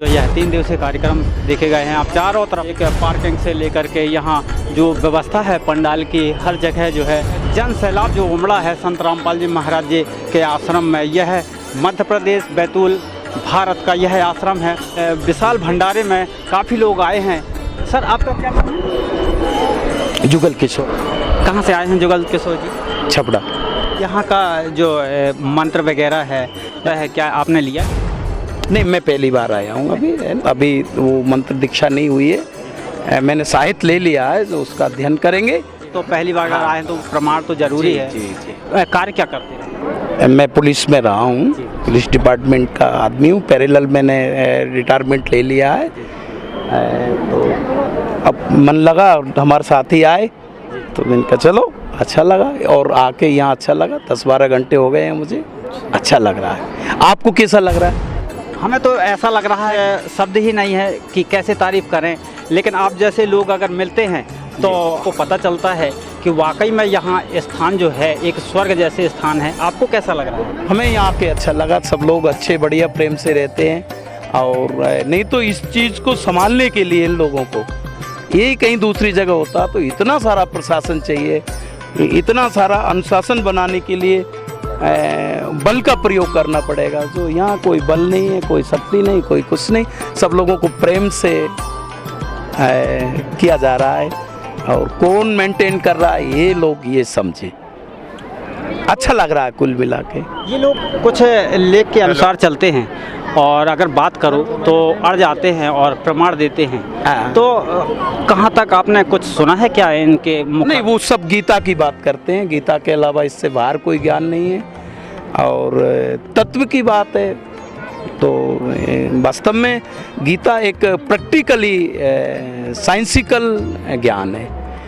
जो यह 3 दिवसीय कार्यक्रम देखे गए हैं। आप चारों तरफ एक पार्किंग से लेकर के यहाँ जो व्यवस्था है पंडाल की, हर जगह जो है जन सैलाब जो उमड़ा है संत रामपाल जी महाराज जी के आश्रम में। यह मध्य प्रदेश बैतूल भारत का यह आश्रम है। विशाल भंडारे में काफ़ी लोग आए हैं। सर आपका क्या नाम है? जुगल किशोर। कहाँ से आए हैं जुगल किशोर जी? छपड़ा। यहाँ का जो मंत्र वगैरह है क्या आपने लिया? नहीं, मैं पहली बार आया हूँ। अभी वो मंत्र दीक्षा नहीं हुई है। मैंने साहित्य ले लिया है, जो उसका अध्ययन करेंगे। तो पहली बार अगर आए तो प्रमाण तो जरूरी है। जी। कार्य क्या करते हैं? मैं पुलिस में रहा हूँ, पुलिस डिपार्टमेंट का आदमी हूँ। पैरेलल मैंने रिटायरमेंट ले लिया है। तो अब मन लगा, हमारे साथी आए तो मैंने कहा चलो, अच्छा लगा। और आके यहाँ अच्छा लगा। 10-12 घंटे हो गए हैं मुझे, अच्छा लग रहा है। आपको कैसा लग रहा है? हमें तो ऐसा लग रहा है, शब्द ही नहीं है कि कैसे तारीफ़ करें। लेकिन आप जैसे लोग अगर मिलते हैं तो आपको पता चलता है कि वाकई में यहाँ स्थान जो है एक स्वर्ग जैसे स्थान है। आपको कैसा लग रहा है? हमें यहाँ के अच्छा लगा। सब लोग अच्छे बढ़िया प्रेम से रहते हैं। और नहीं तो इस चीज़ को संभालने के लिए इन लोगों को, यही कहीं दूसरी जगह होता तो इतना सारा प्रशासन चाहिए, इतना सारा अनुशासन बनाने के लिए बल का प्रयोग करना पड़ेगा। जो यहाँ कोई बल नहीं है, कोई शक्ति नहीं, कोई कुछ नहीं। सब लोगों को प्रेम से किया जा रहा है। और कौन मेंटेन कर रहा है ये लोग ये समझे। अच्छा लग रहा है कुल मिला के। ये लोग कुछ लेख के अनुसार चलते हैं और अगर बात करो तो अड़ जाते हैं और प्रमाण देते हैं। तो कहाँ तक आपने कुछ सुना है क्या इनके? नहीं, वो सब गीता की बात करते हैं। गीता के अलावा इससे बाहर कोई ज्ञान नहीं है। और तत्व की बात है तो वास्तव में गीता एक प्रैक्टिकली साइंसिकल ज्ञान है।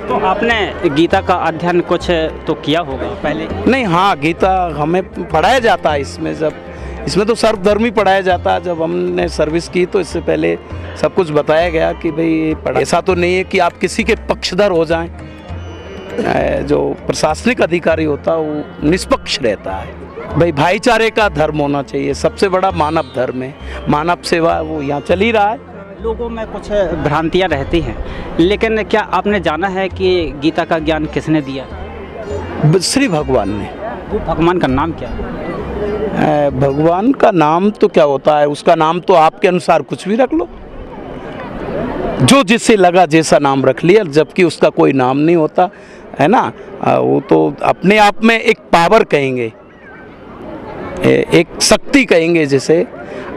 तो आपने गीता का अध्ययन कुछ तो किया होगा पहले? नहीं, हाँ, गीता हमें पढ़ाया जाता है इसमें तो सर्वधर्मी पढ़ाया जाता है। जब हमने सर्विस की तो इससे पहले सब कुछ बताया गया कि भाई ऐसा तो नहीं है कि आप किसी के पक्षधर हो जाएं। जो प्रशासनिक अधिकारी होता है वो निष्पक्ष रहता है। भाई भाईचारे का धर्म होना चाहिए। सबसे बड़ा मानव धर्म है, मानव सेवा, वो यहाँ चल ही रहा है। लोगों में कुछ भ्रांतियाँ रहती हैं, लेकिन क्या आपने जाना है कि गीता का ज्ञान किसने दिया? श्री भगवान ने। वो भगवान का नाम क्या है? भगवान का नाम तो क्या होता है, उसका नाम तो आपके अनुसार कुछ भी रख लो, जो जिससे लगा जैसा नाम रख लिया, जबकि उसका कोई नाम नहीं होता है ना। वो तो अपने आप में एक पावर कहेंगे, एक शक्ति कहेंगे। जैसे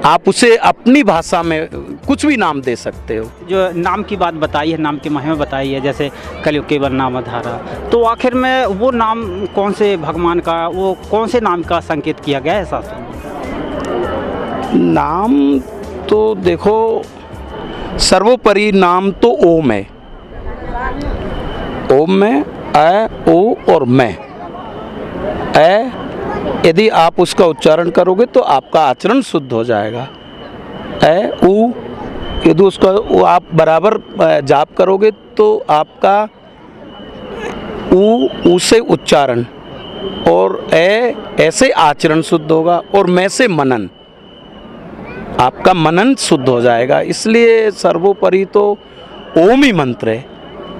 आप उसे अपनी भाषा में कुछ भी नाम दे सकते हो। जो नाम की बात बताई है, नाम की महिमा बताई है, जैसे कलयुग केवल नाम आधारा, तो आखिर में वो नाम कौन से भगवान का, वो कौन से नाम का संकेत किया गया है शास्त्र में? नाम तो देखो, सर्वोपरि नाम तो ओम है। ओम में अ, ओ और मैं। अ यदि आप उसका उच्चारण करोगे तो आपका आचरण शुद्ध हो जाएगा। उ यदि उसका आप बराबर जाप करोगे तो आपका उ से उच्चारण और ऐसे आचरण शुद्ध होगा। और मैं से मनन, आपका मनन शुद्ध हो जाएगा। इसलिए सर्वोपरि तो ओम ही मंत्र है।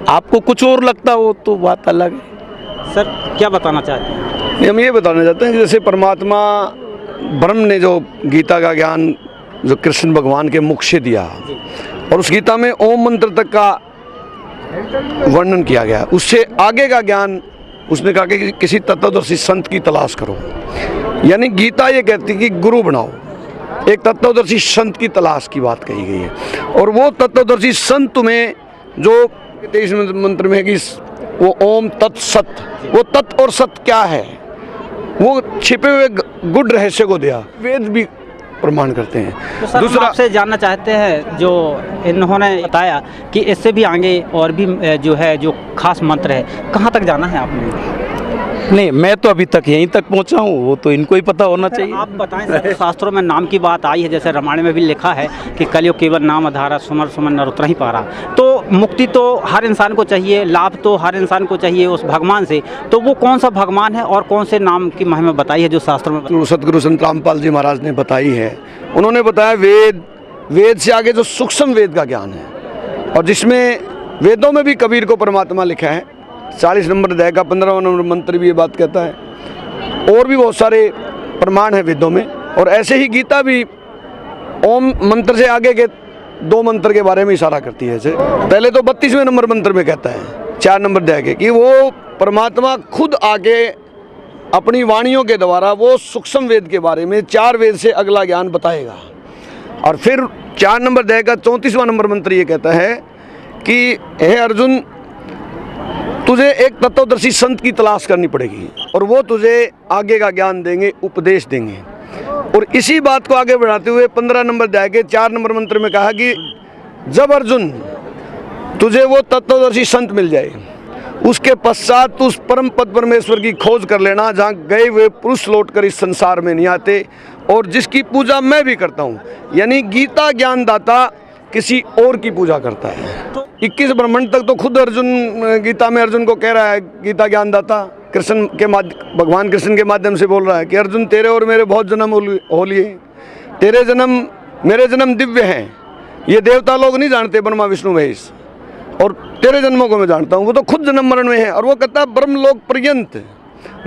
आपको कुछ और लगता हो तो बात अलग है। सर क्या बताना चाहते हैं? हम ये बताना चाहते हैं कि जैसे परमात्मा ब्रह्म ने जो गीता का ज्ञान जो कृष्ण भगवान के मुख से दिया, और उस गीता में ओम मंत्र तक का वर्णन किया गया। उससे आगे का ज्ञान उसने कहा कि किसी तत्वदर्शी संत की तलाश करो। यानी गीता ये कहती है कि गुरु बनाओ, एक तत्वदर्शी संत की तलाश की बात कही गई है। और वो तत्वदर्शी संत तुम्हें जो 23 मंत्र में है कि वो ओम तत् सत, वो तत् और सत क्या है, वो छिपे हुए गुड रहस्य को दिया। वेद भी प्रमाण करते हैं। तो सर दूसरा आपसे जानना चाहते हैं, जो इन्होंने बताया कि इससे भी आगे और भी जो है जो खास मंत्र है, कहाँ तक जाना है आपने? नहीं, मैं तो अभी तक यहीं तक पहुंचा हूँ, वो तो इनको ही पता होना चाहिए। आप बताएं सर, शास्त्रों में नाम की बात आई है, जैसे रामायण में भी लिखा है कि कलयुग केवल नाम आधारा, सुमर सुमन नर उतरहि पारा। तो मुक्ति तो हर इंसान को चाहिए, लाभ तो हर इंसान को चाहिए उस भगवान से। तो वो कौन सा भगवान है और कौन से नाम की महिमा बताई है जो शास्त्रों में? सतगुरु संत रामपाल जी महाराज ने बताई है। उन्होंने बताया वेद वेद से आगे जो सूक्ष्म वेद का ज्ञान है, और जिसमें वेदों में भी कबीर को परमात्मा लिखा है। 40 नंबर अध्याय का 15वां नंबर मंत्र भी ये बात कहता है, और भी बहुत सारे प्रमाण हैं वेदों में। और ऐसे ही गीता भी ओम मंत्र से आगे के 2 मंत्र के बारे में इशारा करती है। पहले तो 32वें नंबर मंत्र में कहता है 4 नंबर अध्याय के कि वो परमात्मा खुद आगे अपनी वाणियों के द्वारा वो सूक्ष्म वेद के बारे में 4 वेद से अगला ज्ञान बताएगा। और फिर 4 नंबर अध्याय का 34वां नंबर मंत्र ये कहता है कि हे अर्जुन, तुझे एक तत्वदर्शी संत की तलाश करनी पड़ेगी और वो तुझे आगे का ज्ञान देंगे, उपदेश देंगे। और इसी बात को आगे बढ़ाते हुए 15 नंबर अध्याय के 4 नंबर मंत्र में कहा कि जब अर्जुन तुझे वो तत्वदर्शी संत मिल जाए, उसके पश्चात उस परम पद परमेश्वर की खोज कर लेना जहाँ गए हुए पुरुष लौटकर इस संसार में नहीं आते, और जिसकी पूजा मैं भी करता हूँ। यानी गीता ज्ञानदाता किसी और की पूजा करता है। तो 21 ब्रह्मांड तक तो खुद अर्जुन गीता में अर्जुन को कह रहा है, गीता ज्ञानदाता कृष्ण के भगवान कृष्ण के माध्यम से बोल रहा है कि अर्जुन तेरे और मेरे बहुत जन्म हो लिए, तेरे जन्म मेरे जन्म दिव्य हैं, ये देवता लोग नहीं जानते, ब्रह्मा विष्णु महेश, और तेरे जन्मों को मैं जानता हूँ। वो तो खुद जन्म मरण में है, और वो कहता है ब्रह्म लोक पर्यंत,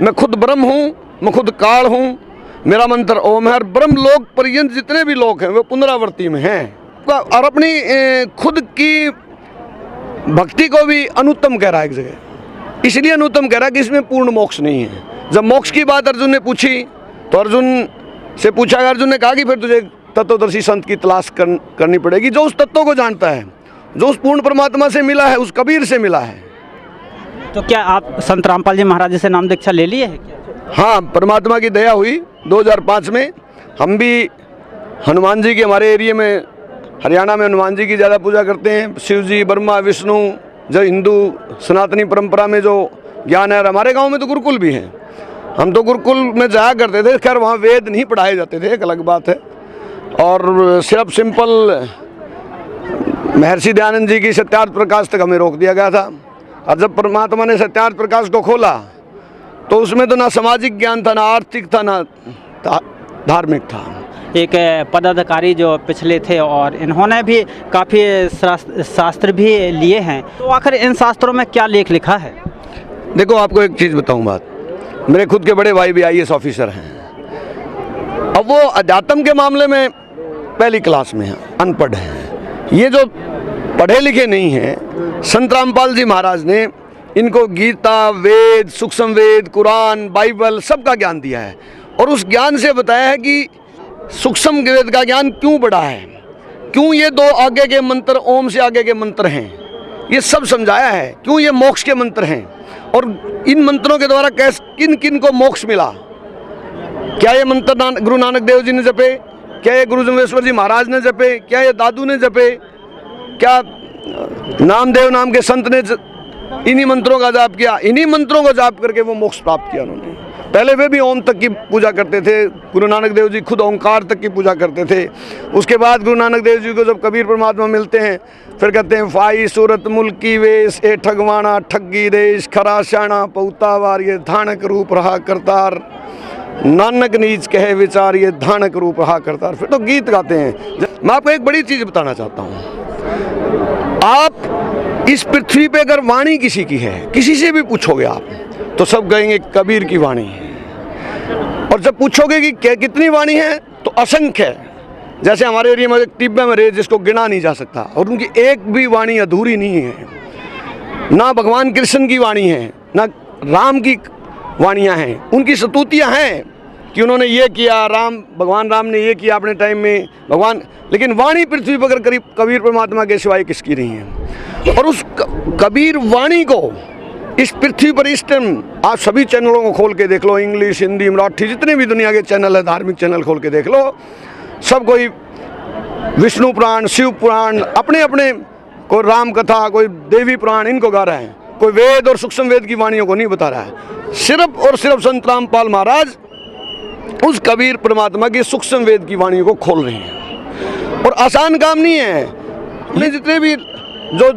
मैं खुद ब्रह्म हूँ, मैं खुद काल हूँ, मेरा मंत्र ओम है। और ब्रह्म लोक पर्यंत जितने भी लोग हैं वो पुनरावृत्ति में हैं, और अपनी खुद की भक्ति को भी अनुत्तम कह रहा है एक जगह। इसलिए अनुत्तम कह रहा है कि इसमें पूर्ण मोक्ष नहीं है। जब मोक्ष की बात अर्जुन ने पूछी तो अर्जुन से पूछा, अर्जुन ने कहा कि फिर तुझे तत्वदर्शी संत की तलाश करनी पड़ेगी, जो उस तत्व को जानता है, जो उस पूर्ण परमात्मा से मिला है, उस कबीर से मिला है। तो क्या आप संत रामपाल जी महाराज जी से नाम दीक्षा ले लिए है क्या? हाँ, परमात्मा की दया हुई 2005 में। हम भी हनुमान जी के, हमारे एरिया में हरियाणा में हनुमान जी की ज़्यादा पूजा करते हैं। शिव जी, ब्रह्मा, विष्णु, जो हिंदू सनातनी परंपरा में जो ज्ञान है। और हमारे गांव में तो गुरुकुल भी हैं, हम तो गुरुकुल में जाया करते थे। खैर वहाँ वेद नहीं पढ़ाए जाते थे, एक अलग बात है। और सिर्फ सिंपल महर्षि दयानंद जी की सत्यार्थ प्रकाश तक हमें रोक दिया गया था। और जब परमात्मा ने सत्यार्थ प्रकाश को खोला तो उसमें तो ना सामाजिक ज्ञान था, ना आर्थिक था, ना धार्मिक था। एक पदाधिकारी जो पिछले थे और इन्होंने भी काफ़ी शास्त्र भी लिए हैं, तो आखिर इन शास्त्रों में क्या लेख लिखा है? देखो, आपको एक चीज़ बताऊं बात, मेरे खुद के बड़े भाई भी IAS ऑफिसर हैं। अब वो अध्यात्म के मामले में पहली क्लास में हैं, अनपढ़ हैं। ये जो पढ़े लिखे नहीं हैं, संत रामपाल जी महाराज ने इनको गीता, वेद, सूक्ष्म वेद, कुरान, बाइबल सबका ज्ञान दिया है। और उस ज्ञान से बताया है कि सूक्ष्म वेद का ज्ञान क्यों बड़ा है, क्यों ये 2 आगे के मंत्र ओम से आगे के मंत्र हैं, ये सब समझाया है। क्यों ये मोक्ष के मंत्र हैं, और इन मंत्रों के द्वारा किन किन को मोक्ष मिला। क्या ये मंत्र गुरु नानक देव जी ने जपे, क्या ये गुरु जम्भेश्वर जी महाराज ने जपे, क्या ये दादू ने जपे, क्या नामदेव नाम के संत ने इन्हीं मंत्रों का जाप किया। इन्हीं मंत्रों को जाप करके वो मोक्ष प्राप्त किया उन्होंने। पहले वे भी ओम तक की पूजा करते थे। गुरु नानक देव जी खुद ओंकार तक की पूजा करते थे। उसके बाद गुरु नानक देव जी को जब कबीर परमात्मा मिलते हैं, फिर कहते हैं फाई सूरत मुल्की वेश, ए ठगवाना ठगी देश, खरा श्याणा पौतावार, ये धानक रूप रहा करतार, नानक नीच कहे विचार, ये धानक रूप रहा करतार। फिर तो गीत गाते हैं। मैं आपको एक बड़ी चीज़ बताना चाहता हूँ। आप इस पृथ्वी पे अगर वाणी किसी की है, किसी से भी पूछोगे आप, तो सब कहेंगे कबीर की वाणी है। और जब पूछोगे कि कितनी वाणी है, तो असंख्य है। जैसे हमारे एरिया में तिब्बत में रहे, जिसको गिना नहीं जा सकता, और उनकी एक भी वाणी अधूरी नहीं है। ना भगवान कृष्ण की वाणी है, ना राम की वाणियाँ हैं। उनकी स्तुतियाँ हैं कि उन्होंने ये किया, भगवान राम ने ये किया अपने टाइम में, भगवान। लेकिन वाणी पृथ्वी पर करीब कबीर परमात्मा के सिवाय किसकी नहीं है। और उस कबीर वाणी को इस पृथ्वी पर इस टाइम आप सभी चैनलों को खोल के देख लो, इंग्लिश, हिंदी, मराठी, जितने भी दुनिया के चैनल है, धार्मिक चैनल खोल के देख लो, सब कोई विष्णु पुराण, शिव पुराण, अपने अपने, कोई राम कथा, कोई देवी पुराण, इनको गा रहा है। कोई वेद और सूक्ष्म वेद की वाणियों को नहीं बता रहा है। सिर्फ और सिर्फ संत रामपाल महाराज उस कबीर परमात्मा की सूक्ष्म वेद की वाणियों को खोल रहे हैं। और आसान काम नहीं है। ये जितने भी जो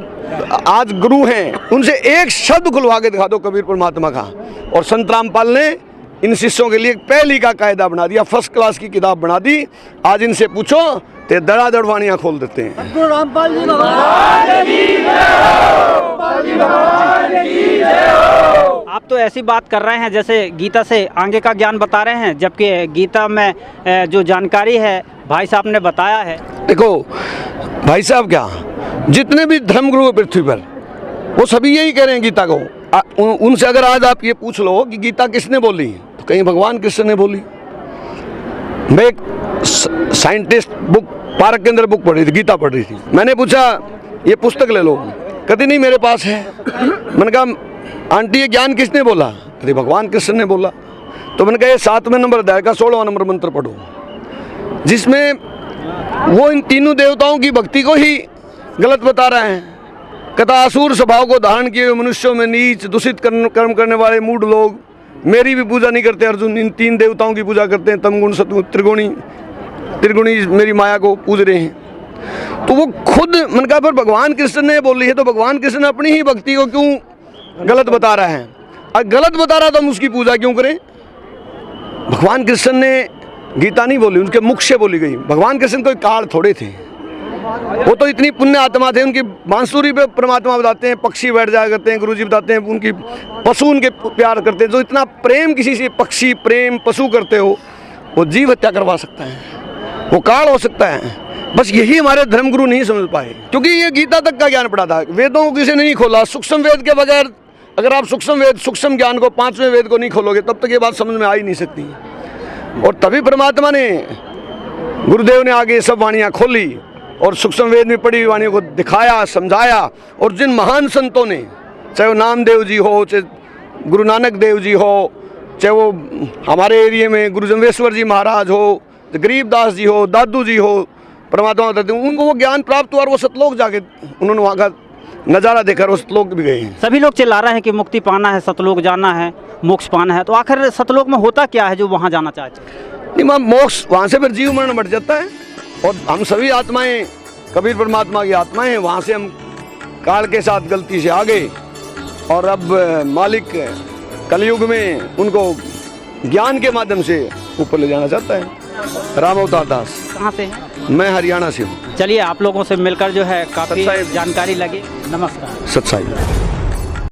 आज गुरु हैं, उनसे एक शब्द खुलवा के दिखा दो कबीर परमात्मा का, और संत रामपाल ने इन शिष्यों के लिए एक पहली का कायदा बना दिया, फर्स्ट क्लास की किताब बना दी। आज इनसे पूछो तो धड़ाधड़ वाणियाँ खोल देते हैं। आप तो ऐसी बात कर रहे हैं जैसे गीता से आगे का ज्ञान बता रहे हैं, जबकि गीता में जो जानकारी है भाई साहब ने बताया है। देखो भाई साहब, क्या जितने भी धर्मगुरु पृथ्वी पर वो सभी यही कह रहे हैं गीता को। उनसे अगर आज आप ये पूछ लो कि गीता किसने बोली, तो कहीं भगवान कृष्ण ने बोली। मैं एक साइंटिस्ट बुक पार्क के अंदर बुक पढ़ रही थी, गीता पढ़ रही थी। मैंने पूछा ये पुस्तक ले लो, कहती नहीं मेरे पास है। मैंने कहा आंटी ये ज्ञान किसने बोला? अरे भगवान कृष्ण ने बोला। तो मैंने कहा ये 7वें नंबर अध्याय का 16वां नंबर मंत्र पढ़ो, जिसमें वो इन तीनों देवताओं की भक्ति को ही गलत बता रहे हैं। कहता असुर स्वभाव को धारण किए हुए मनुष्यों में नीच दूषित कर्म करने वाले मूढ़ लोग मेरी भी पूजा नहीं करते। अर्जुन इन 3 देवताओं की पूजा करते हैं, तमगुण सतगुण त्रिगुणी मेरी माया को पूज रहे हैं। तो वो खुद मन का पर भगवान कृष्ण ने बोली है, तो भगवान कृष्ण अपनी ही भक्ति को क्यों गलत बता रहा है? अगर गलत बता रहा तो हम उसकी पूजा क्यों करें? भगवान कृष्ण ने गीता नहीं बोली, उनके मुख से बोली गई। भगवान कृष्ण कोई काल थोड़े थे, वो तो इतनी पुण्य आत्मा थे। उनकी बांसुरी पे परमात्मा बताते हैं, पक्षी बैठ जाया करते हैं, गुरुजी बताते हैं उनकी पशु उनके प्यार करते हैं। जो इतना प्रेम किसी से पक्षी प्रेम पशु करते हो, वो जीव हत्या करवा सकता है, वो काल हो सकता है। बस यही हमारे धर्मगुरु नहीं समझ पाए, क्योंकि ये गीता तक का ज्ञान पड़ा था, वेदों को किसी ने नहीं खोला। सूक्ष्म वेद के बगैर अगर आप सूक्ष्म ज्ञान को 5वें वेद को नहीं खोलोगे, तब तक ये बात समझ में आ ही नहीं सकती। और तभी परमात्मा ने, गुरुदेव ने आगे सब वाणियाँ खोली और सूक्ष्म वेद में पड़ी हुई वाणियों को दिखाया, समझाया। और जिन महान संतों ने, चाहे वो नामदेव जी हो, चाहे गुरु नानक देव जी हो, चाहे वो हमारे एरिया में गुरु जम्बेश्वर जी महाराज हो, गरीबदास जी हो, दादू जी हो, परमात्मा बताते हैं, उनको वो ज्ञान प्राप्त हुआ और वो सतलोक जाके उन्होंने वहाँ का नज़ारा देखकर वो सतलोक भी गए हैं। सभी लोग चिल्ला रहे हैं कि मुक्ति पाना है, सतलोक जाना है, मोक्ष पाना है। तो आखिर सतलोक में होता क्या है जो वहाँ जाना चाहते हैं? नहीं, मोक्ष वहाँ से फिर जीव मरण बढ़ जाता है। और हम सभी आत्माएं कबीर परमात्मा की आत्माएं हैं। वहाँ से हम काल के साथ गलती से आ गए और अब मालिक कलयुग में उनको ज्ञान के माध्यम से ऊपर ले जाना चाहता है। राम अवतार दास। कहाँ से हैं? मैं हरियाणा से हूँ। चलिए, आप लोगों से मिलकर जो है काफ़ी जानकारी लगी। नमस्कार। सत्साई।